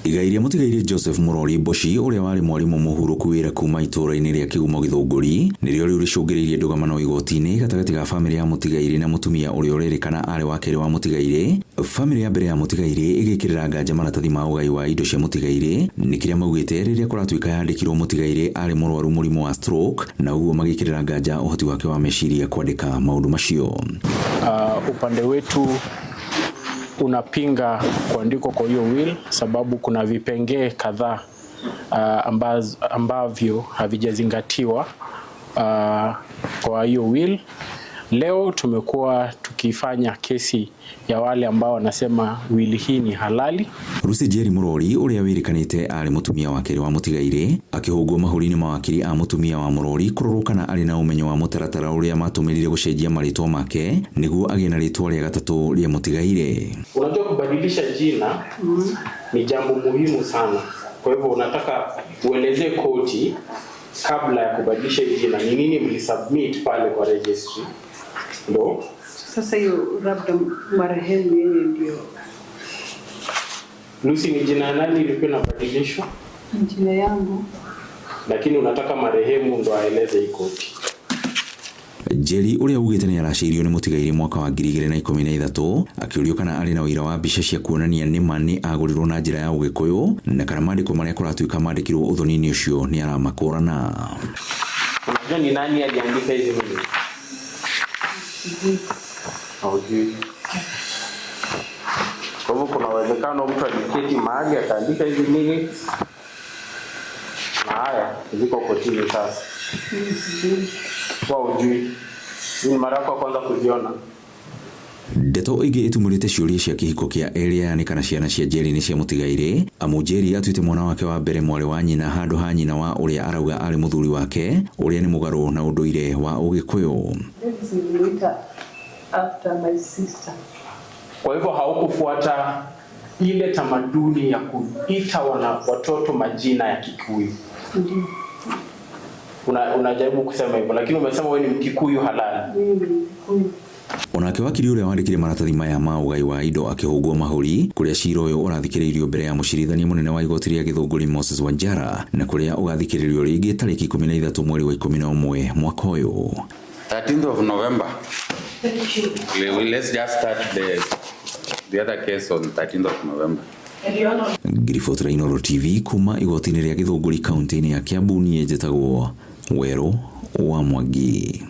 Igairia mutigaire Joseph Murori Boshi uria wari mwarimu muhuruku wira kuma itura-ini ria Kigumo Githunguri nirio riu ricungiriirie ndugamano igoti-ini gatagati ga family ya mutigaire na mutumia uria uririkana ari wa keri wa mutigaire. Family ya mbere ya mutigaire igikirira nganja maratathi ma ugai wa indo cia mutigaire nikiria maugite riria kuratuika yandikirwo mutigaire ari murwaru murimu wa stroke na uguo magikirira nganja uhoti wake wa meciria kwandika maundu macio. Upande wetu unapinga kuandikwa kwa hiyo will sababu kuna vipengee kadhaa ambavyo havijazingatiwa kwa hiyo will. Leo tumekuwa tukifanya kesi ya wale ambao wanasema will hii ni halali. Rusi Jerry Murori uria wirikanite ari mutumia wa keri wa mutigaire akihungwo mahuri-ini mawakiri a mutumia wa Murori kururukana ari na umenyo wa mutaratara uria matumirire gucenjia maritwa make niguo agie na ritwa ria gatatu ria mutigaire. Unajua kubadilisha jina ni jambo muhimu sana. Kwa hivyo unataka ueleze koti kabla ya kubadilisha jina ni nini mlisubmit pale kwa registry. Ndio sasa hiyo labda marehemu yeye ndio. Lucy ni jina nani ilikuwa inabadilishwa? Jina yangu. Lakini unataka marehemu ndo aeleze hii koti. Jerry uria ugite ni araciririo ni mutigaire mwaka wa 2013 akiurio kana ari na wira wa mbica cia kuonania ni mani agurirwo na njira ya ugikuyu na kana mandiko maria kuratuika mandikirwo uthoni-ini ucio ni aramakurana. Unajua ni nani aliandika hizi mimi? Kwa hivyo kuna uwezekano mtu aliketi mahali akaandika hizi mimi na haya ziko kotini sasa. Kwa ujui ni mara yako kwanza kuziona. Ndeto igi itumurite ciuria cia kihiko kia eria yani kana ciana cia Jerry ni cia mutigaire. Amu Jerry atuite mwana wake wa mbere mwari wa nyina handu ha nyina wa uria arauga ari muthuri wake uria ni mugaru na unduire wa ugikuyu. After my sister. Kwa hivyo haukufuata ile tamaduni ya kuita watoto majina ya Kikuyu. Ndiyo. Unajaribu kusema hivyo lakini umesema wewe ni Mkikuyu halali. Mkikuyu. Onake wakiri uria wandikire maratathi maya ma ugai wa indo akihungwo mahuri kuria cira uyu urathikiriirio mbere ya mucirithania munene wa igoti ria Githunguri Moses Wanjara na kuria ugathikiriirio ringi tariki 13 mweri wa 11 mwaka uyu. 13th of November. Let's just start the other case on 13th of November. Grifo Trainoro TV kuma igoti-ini ria Githunguri kaunti-ini ya Kiambu ni njitagwo Wero wa Mwangi.